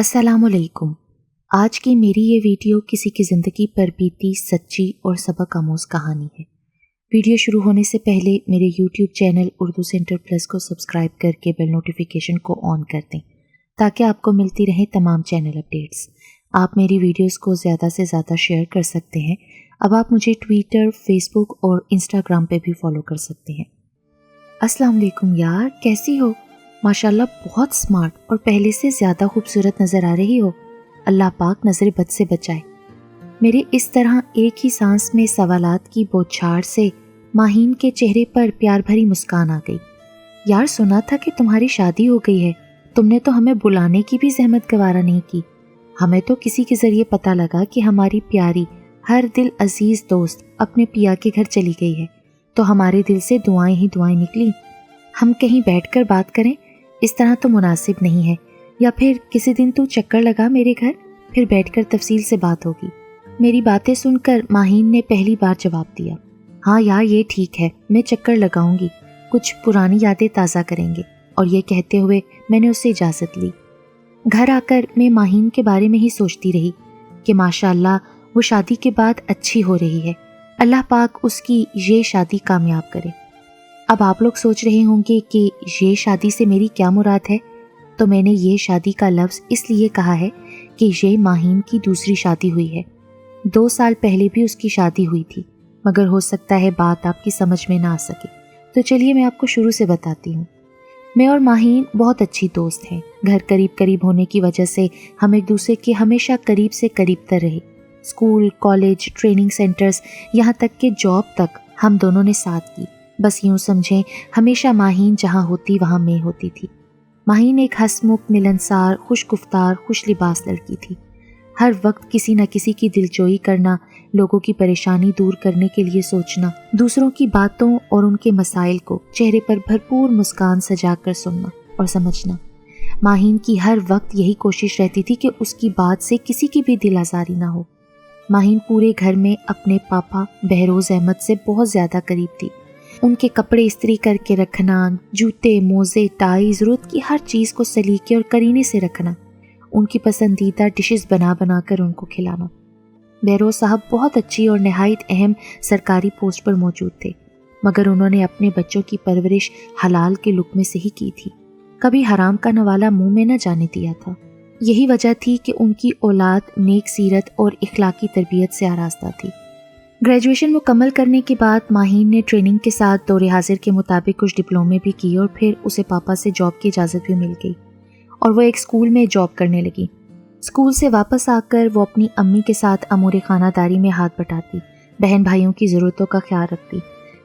السلام علیکم۔ آج کی میری یہ ویڈیو کسی کی زندگی پر بیتی سچی اور سبق آموز کہانی ہے۔ ویڈیو شروع ہونے سے پہلے میرے YouTube channel Urdu centre plus کو سبسکرائب کر کے بیل نوٹیفیکیشن کو آن کر دیں تاکہ آپ کو ملتی رہیں تمام چینل اپڈیٹس۔ آپ میری ویڈیوز کو زیادہ سے زیادہ شیئر کر سکتے ہیں۔ اب آپ مجھے ٹویٹر، فیس بک اور انسٹاگرام پہ بھی فالو کر سکتے ہیں۔ السلام علیکم یار، کیسی ہو؟ ماشاءاللہ بہت سمارٹ اور پہلے سے زیادہ خوبصورت نظر آ رہی ہو۔ اللہ پاک نظر بد سے بچائے۔ میرے اس طرح ایک ہی سانس میں سوالات کی بوچھاڑ سے ماہین کے چہرے پر پیار بھری مسکان آ گئی۔ یار سنا تھا کہ تمہاری شادی ہو گئی ہے، تم نے تو ہمیں بلانے کی بھی زحمت گوارا نہیں کی۔ ہمیں تو کسی کے ذریعے پتہ لگا کہ ہماری پیاری ہر دل عزیز دوست اپنے پیا کے گھر چلی گئی ہے، تو ہمارے دل سے دعائیں ہی دعائیں نکلی۔ ہم کہیں بیٹھ کر بات کریں؟ اس طرح تو مناسب نہیں ہے، یا پھر کسی دن تو چکر لگا میرے گھر، پھر بیٹھ کر تفصیل سے بات ہوگی۔ میری باتیں سن کر ماہین نے پہلی بار جواب دیا، ہاں یار یہ ٹھیک ہے، میں چکر لگاؤں گی، کچھ پرانی یادیں تازہ کریں گے۔ اور یہ کہتے ہوئے میں نے اس سے اجازت لی۔ گھر آ کر میں ماہین کے بارے میں ہی سوچتی رہی کہ ماشاءاللہ وہ شادی کے بعد اچھی ہو رہی ہے، اللہ پاک اس کی یہ شادی کامیاب کرے۔ اب آپ لوگ سوچ رہے ہوں گے کہ یہ شادی سے میری کیا مراد ہے، تو میں نے یہ شادی کا لفظ اس لیے کہا ہے کہ یہ ماہین کی دوسری شادی ہوئی ہے۔ 2 سال پہلے بھی اس کی شادی ہوئی تھی، مگر ہو سکتا ہے بات آپ کی سمجھ میں نہ آ سکے، تو چلیے میں آپ کو شروع سے بتاتی ہوں۔ میں اور ماہین بہت اچھی دوست ہیں۔ گھر قریب قریب ہونے کی وجہ سے ہم ایک دوسرے کے ہمیشہ قریب سے قریب تر رہے۔ اسکول، کالج، ٹریننگ سینٹرز، یہاں تک کہ جاب تک ہم دونوں نے ساتھ کی۔ بس یوں سمجھیں ہمیشہ ماہین جہاں ہوتی وہاں میں ہوتی تھی۔ ماہین ایک ہنسمکھ، ملنسار، خوش گفتار، خوش لباس لڑکی تھی۔ ہر وقت کسی نہ کسی کی دلجوئی کرنا، لوگوں کی پریشانی دور کرنے کے لیے سوچنا، دوسروں کی باتوں اور ان کے مسائل کو چہرے پر بھرپور مسکان سجا کر سننا اور سمجھنا۔ ماہین کی ہر وقت یہی کوشش رہتی تھی کہ اس کی بات سے کسی کی بھی دل آزاری نہ ہو۔ ماہین پورے گھر میں اپنے پاپا بہروز احمد سے بہت زیادہ قریب تھی۔ ان کے کپڑے استری کر کے رکھنا، جوتے، موزے، ٹائی، ضرورت کی ہر چیز کو سلیقے اور کرینے سے رکھنا، ان کی پسندیدہ ڈشز بنا بنا کر ان کو کھلانا۔ بہروز صاحب بہت اچھی اور نہایت اہم سرکاری پوسٹ پر موجود تھے، مگر انہوں نے اپنے بچوں کی پرورش حلال کے لقمے سے ہی کی تھی، کبھی حرام کا نوالا منہ میں نہ جانے دیا تھا۔ یہی وجہ تھی کہ ان کی اولاد نیک سیرت اور اخلاقی تربیت سے آراستہ تھی۔ گریجویشن مکمل کرنے کے بعد ماہین نے ٹریننگ کے ساتھ دور حاضر کے مطابق کچھ ڈپلومے بھی کیے اور پھر اسے پاپا سے جاب کی اجازت بھی مل گئی اور وہ ایک اسکول میں جاب کرنے لگی۔ اسکول سے واپس آ کر وہ اپنی امی کے ساتھ امور خانہ داری میں ہاتھ بٹاتی، بہن بھائیوں کی ضرورتوں کا خیال رکھتی۔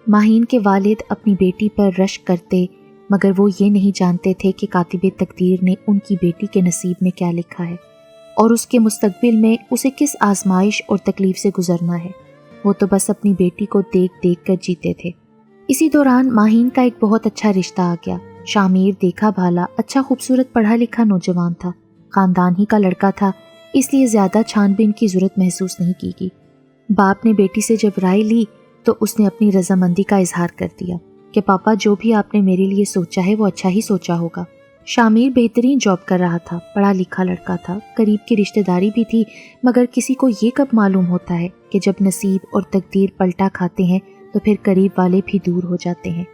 ماہین کے والد اپنی بیٹی پر رشک کرتے، مگر وہ یہ نہیں جانتے تھے کہ کاتب تقدیر نے ان کی بیٹی کے نصیب میں کیا لکھا ہے اور اس کے مستقبل میں اسے کس آزمائش اور تکلیف سے گزرنا ہے۔ وہ تو بس اپنی بیٹی کو دیکھ دیکھ کر جیتے تھے۔ اسی دوران ماہین کا ایک بہت اچھا رشتہ آ گیا۔ شامیر دیکھا بھالا، اچھا خوبصورت پڑھا لکھا نوجوان تھا، خاندان ہی کا لڑکا تھا، اس لیے زیادہ چھان بین کی ضرورت محسوس نہیں کی گئی۔ باپ نے بیٹی سے جب رائے لی تو اس نے اپنی رضامندی کا اظہار کر دیا کہ پاپا جو بھی آپ نے میرے لیے سوچا ہے وہ اچھا ہی سوچا ہوگا۔ شامیر بہترین جاب کر رہا تھا، پڑھا لکھا لڑکا تھا، قریب کی رشتہ داری بھی تھی، مگر کسی کو یہ کب معلوم ہوتا ہے کہ جب نصیب اور تقدیر پلٹا کھاتے ہیں تو پھر قریب والے بھی دور ہو جاتے ہیں۔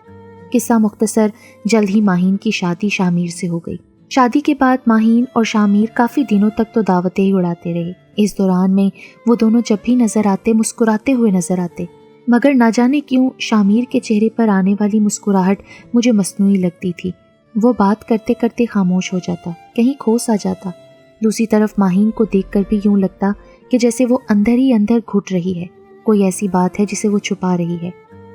قصہ مختصر، جلد ہی ماہین کی شادی شامیر سے ہو گئی۔ شادی کے بعد ماہین اور شامیر کافی دنوں تک تو دعوتیں ہی اڑاتے رہے۔ اس دوران میں وہ دونوں جب بھی نظر آتے مسکراتے ہوئے نظر آتے، مگر نہ جانے کیوں شامیر کے چہرے پر آنے والی مسکراہٹ مجھے مصنوعی لگتی تھی۔ وہ بات کرتے کرتے خاموش ہو جاتا، کہیں کھوس آ جاتا۔ دوسری طرف ماہین کو دیکھ کر بھی یوں لگتا کہ جیسے وہ اندر ہی اندر گھٹ رہی ہے، کوئی ایسی بات ہے جسے وہ چھپا رہی ہے۔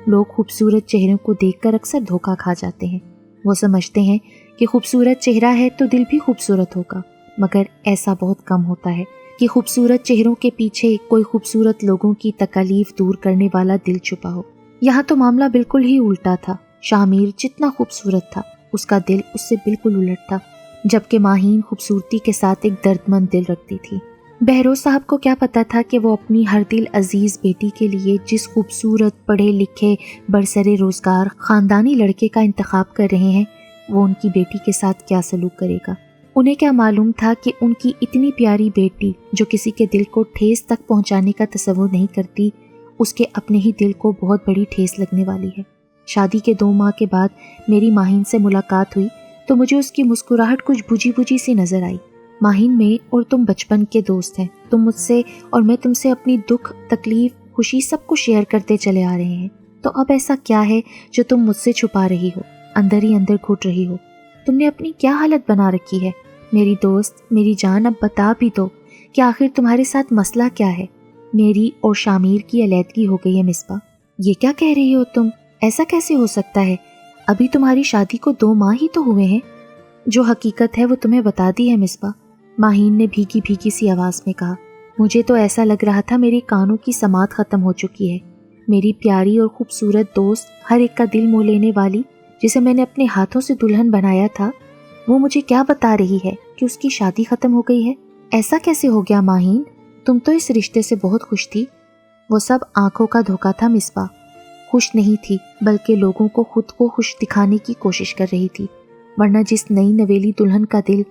لوگ خوبصورت چہروں کو دیکھ کر اکثر دھوکہ کھا جاتے ہیں۔ وہ سمجھتے ہیں کہ خوبصورت چہرہ ہے تو دل بھی خوبصورت ہوگا، مگر ایسا بہت کم ہوتا ہے کہ خوبصورت چہروں کے پیچھے کوئی خوبصورت لوگوں کی تکالیف دور کرنے والا دل چھپا ہو۔ یہاں تو معاملہ بالکل ہی الٹا تھا۔ شامیر جتنا خوبصورت تھا، اس کا دل اس سے بالکل الٹ تھا، جبکہ ماہین خوبصورتی کے ساتھ ایک درد مند دل رکھتی تھی۔ بہروز صاحب کو کیا پتا تھا کہ وہ اپنی ہر دل عزیز بیٹی کے لیے جس خوبصورت، پڑھے لکھے، برسر روزگار خاندانی لڑکے کا انتخاب کر رہے ہیں، وہ ان کی بیٹی کے ساتھ کیا سلوک کرے گا۔ انہیں کیا معلوم تھا کہ ان کی اتنی پیاری بیٹی جو کسی کے دل کو ٹھیس تک پہنچانے کا تصور نہیں کرتی، اس کے اپنے ہی دل کو بہت بڑی ٹھیس لگنے والی ہے۔ شادی کے 2 ماہ کے بعد میری ماہین سے ملاقات ہوئی تو مجھے اس کی مسکراہٹ کچھ بجھی بجھی سی نظر آئی۔ ماہین، میں اور تم بچپن کے دوست ہیں، تم مجھ سے اور میں تم سے اپنی دکھ، تکلیف، خوشی سب کچھ شیئر کرتے چلے آ رہے ہیں، تو اب ایسا کیا ہے جو تم مجھ سے چھپا رہی ہو، اندر ہی اندر گھٹ رہی ہو؟ تم نے اپنی کیا حالت بنا رکھی ہے؟ میری دوست، میری جان، اب بتا بھی دو کہ آخر تمہارے ساتھ مسئلہ کیا ہے؟ میری اور شامیر کی علیحدگی ہو گئی ہے مصباح۔ یہ کیا کہہ رہی ہو تم؟ ایسا کیسے ہو سکتا ہے؟ ابھی تمہاری شادی کو 2 ماہ ہی تو ہوئے ہیں۔ جو حقیقت ہے وہ تمہیں بتا دی ہے مصباح، ماہین نے بھیگی بھیگی سی آواز میں کہا۔ مجھے تو ایسا لگ رہا تھا میری کانوں کی سماعت ختم ہو چکی ہے۔ میری پیاری اور خوبصورت دوست، ہر ایک کا دل موہ لینے والی، جسے میں نے اپنے ہاتھوں سے دلہن بنایا تھا، وہ مجھے کیا بتا رہی ہے کہ اس کی شادی ختم ہو گئی ہے؟ ایسا کیسے ہو گیا ماہین؟ تم تو اس رشتے سے بہت خوش تھی۔ وہ سب آنکھوں کا دھوکا تھا مصباح۔ خوش نہیں تھی، بلکہ لوگوں کو خود کو خوش دکھانے کی کوشش کر رہی تھی، ورنہ جس نئی نویلی دلہن کا دل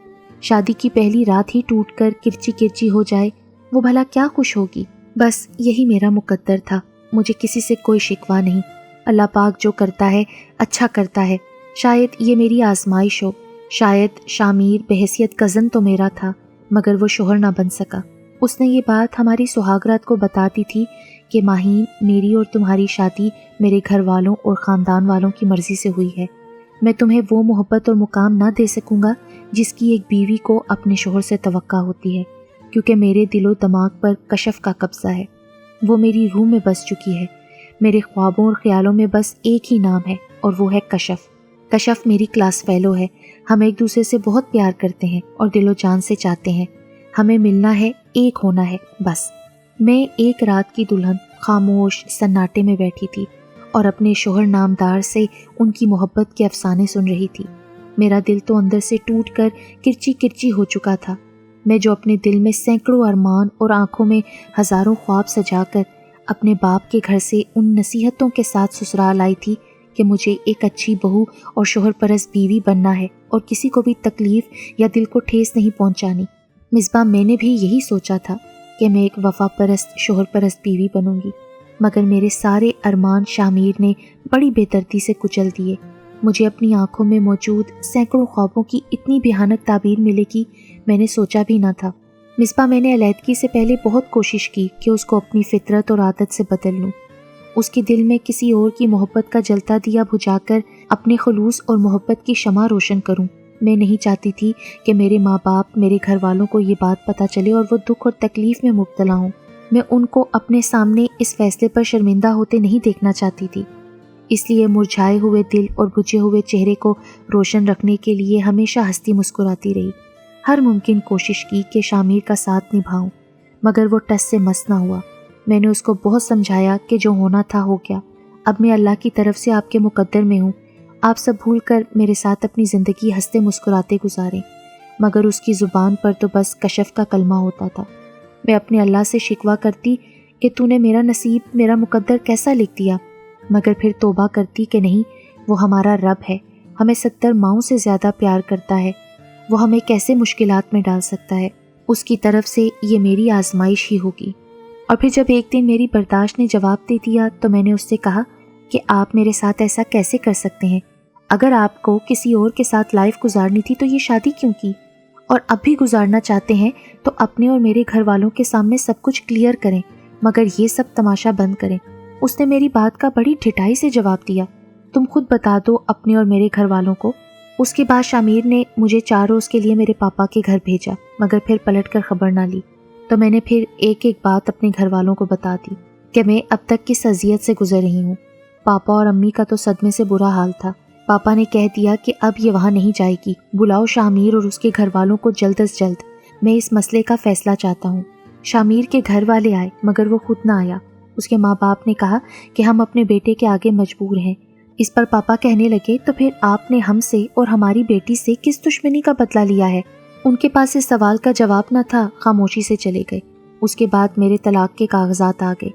شادی کی پہلی رات ہی ٹوٹ کر کرچی کرچی ہو جائے، وہ بھلا کیا خوش ہوگی؟ بس یہی میرا مقدر تھا، مجھے کسی سے کوئی شکوہ نہیں۔ اللہ پاک جو کرتا ہے اچھا کرتا ہے۔ شاید یہ میری آزمائش ہو، شاید شامیر بحیثیت کزن تو میرا تھا، مگر وہ شوہر نہ بن سکا۔ اس نے یہ بات ہماری سہاگرات کو بتا دی تھی کہ ماہین، میری اور تمہاری شادی میرے گھر والوں اور خاندان والوں کی مرضی سے ہوئی ہے۔ میں تمہیں وہ محبت اور مقام نہ دے سکوں گا جس کی ایک بیوی کو اپنے شوہر سے توقع ہوتی ہے، کیونکہ میرے دل و دماغ پر کشف کا قبضہ ہے۔ وہ میری روح میں بس چکی ہے۔ میرے خوابوں اور خیالوں میں بس ایک ہی نام ہے، اور وہ ہے کشف۔ کشف میری کلاس فیلو ہے۔ ہم ایک دوسرے سے بہت پیار کرتے ہیں اور دل و جان سے چاہتے ہیں۔ ہمیں ملنا ہے، ایک ہونا ہے، بس۔ میں ایک رات کی دلہن خاموش سناٹے میں بیٹھی تھی اور اپنے شوہر نامدار سے ان کی محبت کے افسانے سن رہی تھی۔ میرا دل تو اندر سے ٹوٹ کر کرچی کرچی ہو چکا تھا۔ میں جو اپنے دل میں سینکڑوں ارمان اور آنکھوں میں ہزاروں خواب سجا کر اپنے باپ کے گھر سے ان نصیحتوں کے ساتھ سسرال آئی تھی کہ مجھے ایک اچھی بہو اور شوہر پرست بیوی بننا ہے اور کسی کو بھی تکلیف یا دل کو ٹھیس نہیں پہنچانی۔ مصباح، میں نے بھی یہی سوچا تھا کہ میں ایک وفا پرست شوہر پرست بیوی بنوں گی، مگر میرے سارے ارمان شامیر نے بڑی بے دردی سے کچل دیے۔ مجھے اپنی آنکھوں میں موجود سینکڑوں خوابوں کی اتنی بھیانک تعبیر ملے گی میں نے سوچا بھی نہ تھا۔ مصباح، میں نے علیحدگی سے پہلے بہت کوشش کی کہ اس کو اپنی فطرت اور عادت سے بدل لوں، اس کے دل میں کسی اور کی محبت کا جلتا دیا بجھا کر اپنے خلوص اور محبت کی شمع روشن کروں۔ میں نہیں چاہتی تھی کہ میرے ماں باپ، میرے گھر والوں کو یہ بات پتہ چلے اور وہ دکھ اور تکلیف میں مبتلا ہوں۔ میں ان کو اپنے سامنے اس فیصلے پر شرمندہ ہوتے نہیں دیکھنا چاہتی تھی۔ اس لیے مرجھائے ہوئے دل اور بجھے ہوئے چہرے کو روشن رکھنے کے لیے ہمیشہ ہنستی مسکراتی رہی۔ ہر ممکن کوشش کی کہ شامیر کا ساتھ نبھاؤں، مگر وہ ٹس سے مس نہ ہوا۔ میں نے اس کو بہت سمجھایا کہ جو ہونا تھا ہو گیا، اب میں اللہ کی طرف سے آپ کے مقدر میں ہوں، آپ سب بھول کر میرے ساتھ اپنی زندگی ہنستے مسکراتے گزاریں۔ مگر اس کی زبان پر تو بس کشف کا کلمہ ہوتا تھا۔ میں اپنے اللہ سے شکوہ کرتی کہ تو نے میرا نصیب، میرا مقدر کیسا لکھ دیا، مگر پھر توبہ کرتی کہ نہیں، وہ ہمارا رب ہے، ہمیں 70 ماؤں سے زیادہ پیار کرتا ہے، وہ ہمیں کیسے مشکلات میں ڈال سکتا ہے، اس کی طرف سے یہ میری آزمائش ہی ہوگی۔ اور پھر جب ایک دن میری برداشت نے جواب دے دیا تو میں نے اس سے کہا کہ آپ میرے ساتھ ایسا کیسے کر سکتے ہیں؟ اگر آپ کو کسی اور کے ساتھ لائف گزارنی تھی تو یہ شادی کیوں کی؟ اور اب بھی گزارنا چاہتے ہیں تو اپنے اور میرے گھر والوں کے سامنے سب کچھ کلیئر کریں، مگر یہ سب تماشا بند کریں۔ اس نے میری بات کا بڑی ڈھٹائی سے جواب دیا، تم خود بتا دو اپنے اور میرے گھر والوں کو۔ اس کے بعد شامیر نے مجھے 4 روز کے لیے میرے پاپا کے گھر بھیجا، مگر پھر پلٹ کر خبر نہ لی، تو میں نے پھر ایک ایک بات اپنے گھر والوں کو بتا دی کہ میں اب تک کس اذیت سے گزر رہی ہوں۔ پاپا اور امی کا تو صدمے سے برا حال تھا۔ پاپا نے کہہ دیا کہ اب یہ وہاں نہیں جائے گی، بلاؤ شامیر اور اس کے گھر والوں کو جلد از جلد، میں اس مسئلے کا فیصلہ چاہتا ہوں۔ شامیر کے گھر والے آئے مگر وہ خود نہ آیا۔ اس کے ماں باپ نے کہا کہ ہم اپنے بیٹے کے آگے مجبور ہیں۔ اس پر پاپا کہنے لگے تو پھر آپ نے ہم سے اور ہماری بیٹی سے کس دشمنی کا بدلہ لیا ہے؟ ان کے پاس اس سوال کا جواب نہ تھا، خاموشی سے چلے گئے۔ اس کے بعد میرے طلاق کے کاغذات آ گئے۔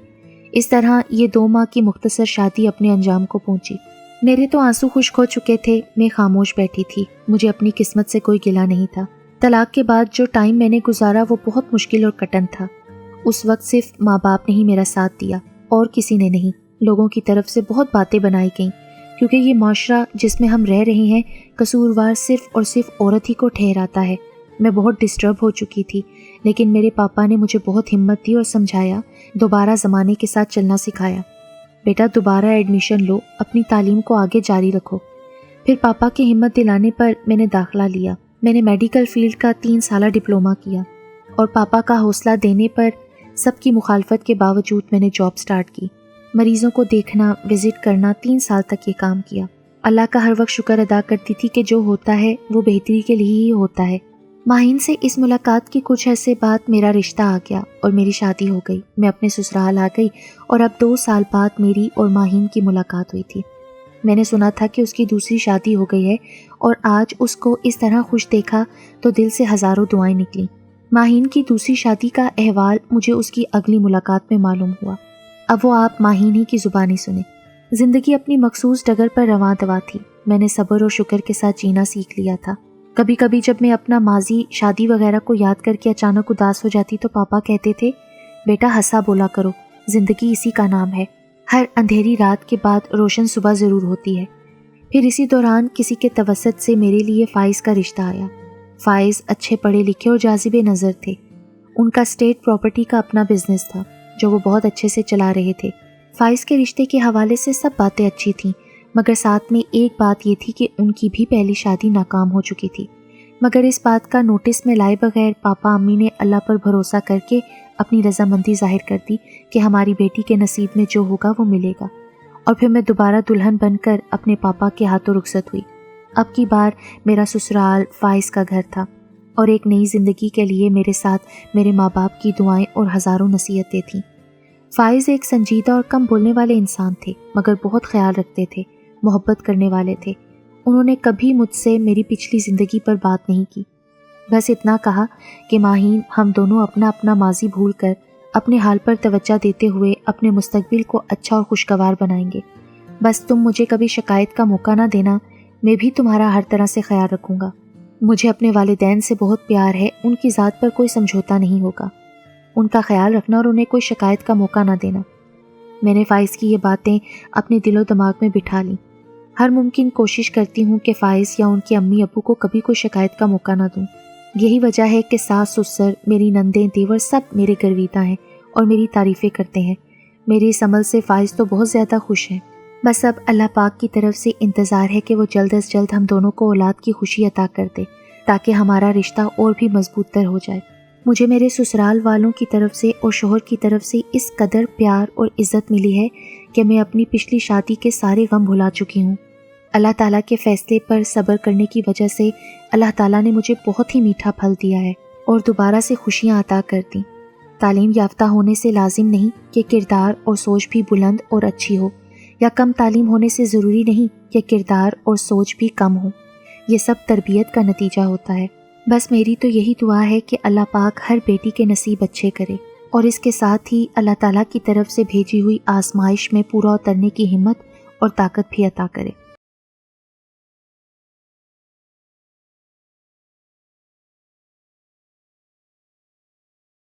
اس طرح یہ 2 ماہ کی مختصر شادی اپنے انجام کو پہنچی۔ میرے تو آنسو خشک ہو چکے تھے، میں خاموش بیٹھی تھی، مجھے اپنی قسمت سے کوئی گلہ نہیں تھا۔ طلاق کے بعد جو ٹائم میں نے گزارا وہ بہت مشکل اور کٹن تھا۔ اس وقت صرف ماں باپ نے ہی میرا ساتھ دیا اور کسی نے نہیں۔ لوگوں کی طرف سے بہت باتیں بنائی گئیں، کیونکہ یہ معاشرہ جس میں ہم رہ رہے ہیں قصوروار صرف اور صرف عورت ہی کو ٹھہراتا ہے۔ میں بہت ڈسٹرب ہو چکی تھی، لیکن میرے پاپا نے مجھے بہت ہمت دی اور سمجھایا، دوبارہ زمانے کے ساتھ چلنا سکھایا۔ بیٹا دوبارہ ایڈمیشن لو، اپنی تعلیم کو آگے جاری رکھو۔ پھر پاپا کی ہمت دلانے پر میں نے داخلہ لیا۔ میں نے میڈیکل فیلڈ کا 3 سالہ ڈپلومہ کیا اور پاپا کا حوصلہ دینے پر سب کی مخالفت کے باوجود میں نے جاب سٹارٹ کی۔ مریضوں کو دیکھنا، وزٹ کرنا، 3 سال تک یہ کام کیا۔ اللہ کا ہر وقت شکر ادا کرتی تھی کہ جو ہوتا ہے وہ بہتری کے لیے ہی ہوتا ہے۔ ماہین سے اس ملاقات کے کچھ عرصے بعد میرا رشتہ آ گیا اور میری شادی ہو گئی۔ میں اپنے سسرال آ گئی اور اب 2 سال بعد میری اور ماہین کی ملاقات ہوئی تھی۔ میں نے سنا تھا کہ اس کی دوسری شادی ہو گئی ہے اور آج اس کو اس طرح خوش دیکھا تو دل سے ہزاروں دعائیں نکلیں۔ ماہین کی دوسری شادی کا احوال مجھے اس کی اگلی ملاقات میں معلوم ہوا۔ اب وہ آپ ماہین ہی کی زبانی سنیں۔ زندگی اپنی مخصوص ڈگر پر رواں دوا تھی۔ میں نے صبر اور شکر کے ساتھ جینا سیکھ لیا تھا۔ کبھی کبھی جب میں اپنا ماضی، شادی وغیرہ کو یاد کر کے اچانک اداس ہو جاتی تو پاپا کہتے تھے، بیٹا ہنسا بولا کرو، زندگی اسی کا نام ہے، ہر اندھیری رات کے بعد روشن صبح ضرور ہوتی ہے۔ پھر اسی دوران کسی کے توسط سے میرے لیے فائز کا رشتہ آیا۔ فائز اچھے پڑھے لکھے اور جاذب نظر تھے۔ ان کا اسٹیٹ پراپرٹی کا اپنا بزنس تھا جو وہ بہت اچھے سے چلا رہے تھے۔ فائز کے رشتے کے حوالے سے سب باتیں اچھی تھیں، مگر ساتھ میں ایک بات یہ تھی کہ ان کی بھی پہلی شادی ناکام ہو چکی تھی۔ مگر اس بات کا نوٹس میں لائے بغیر پاپا امی نے اللہ پر بھروسہ کر کے اپنی رضامندی ظاہر کر دی کہ ہماری بیٹی کے نصیب میں جو ہوگا وہ ملے گا، اور پھر میں دوبارہ دلہن بن کر اپنے پاپا کے ہاتھوں رخصت ہوئی۔ اب کی بار میرا سسرال فائز کا گھر تھا اور ایک نئی زندگی کے لیے میرے ساتھ میرے ماں باپ کی دعائیں اور ہزاروں نصیحتیں تھیں۔ فائز ایک سنجیدہ اور کم بولنے والے انسان تھے، مگر بہت خیال رکھتے تھے، محبت کرنے والے تھے۔ انہوں نے کبھی مجھ سے میری پچھلی زندگی پر بات نہیں کی، بس اتنا کہا کہ ماہین، ہم دونوں اپنا اپنا ماضی بھول کر اپنے حال پر توجہ دیتے ہوئے اپنے مستقبل کو اچھا اور خوشگوار بنائیں گے۔ بس تم مجھے کبھی شکایت کا موقع نہ دینا، میں بھی تمہارا ہر طرح سے خیال رکھوں گا۔ مجھے اپنے والدین سے بہت پیار ہے، ان کی ذات پر کوئی سمجھوتا نہیں ہوگا۔ ان کا خیال رکھنا اور انہیں کوئی شکایت کا موقع نہ دینا۔ میں نے فائز کی یہ باتیں اپنے دل و دماغ میں بٹھا لیں۔ ہر ممکن کوشش کرتی ہوں کہ فائز یا ان کے امی ابو کو کبھی کوئی شکایت کا موقع نہ دوں۔ یہی وجہ ہے کہ ساس سسر، میری نندیں، دیور سب میرے گرویدہ ہیں اور میری تعریفیں کرتے ہیں۔ میرے اس عمل سے فائز تو بہت زیادہ خوش ہیں۔ بس اب اللہ پاک کی طرف سے انتظار ہے کہ وہ جلد از جلد ہم دونوں کو اولاد کی خوشی عطا کر دے، تاکہ ہمارا رشتہ اور بھی مضبوط تر ہو جائے۔ مجھے میرے سسرال والوں کی طرف سے اور شوہر کی طرف سے اس قدر پیار اور عزت ملی ہے کہ میں اپنی پچھلی شادی کے سارے غم بھلا چکی ہوں۔ اللہ تعالیٰ کے فیصلے پر صبر کرنے کی وجہ سے اللہ تعالیٰ نے مجھے بہت ہی میٹھا پھل دیا ہے اور دوبارہ سے خوشیاں عطا کر دیں۔ تعلیم یافتہ ہونے سے لازم نہیں کہ کردار اور سوچ بھی بلند اور اچھی ہو، یا کم تعلیم ہونے سے ضروری نہیں کہ کردار اور سوچ بھی کم ہو۔ یہ سب تربیت کا نتیجہ ہوتا ہے۔ بس میری تو یہی دعا ہے کہ اللہ پاک ہر بیٹی کے نصیب اچھے کرے، اور اس کے ساتھ ہی اللہ تعالیٰ کی طرف سے بھیجی ہوئی آزمائش میں پورا اترنے کی ہمت اور طاقت بھی عطا کرے۔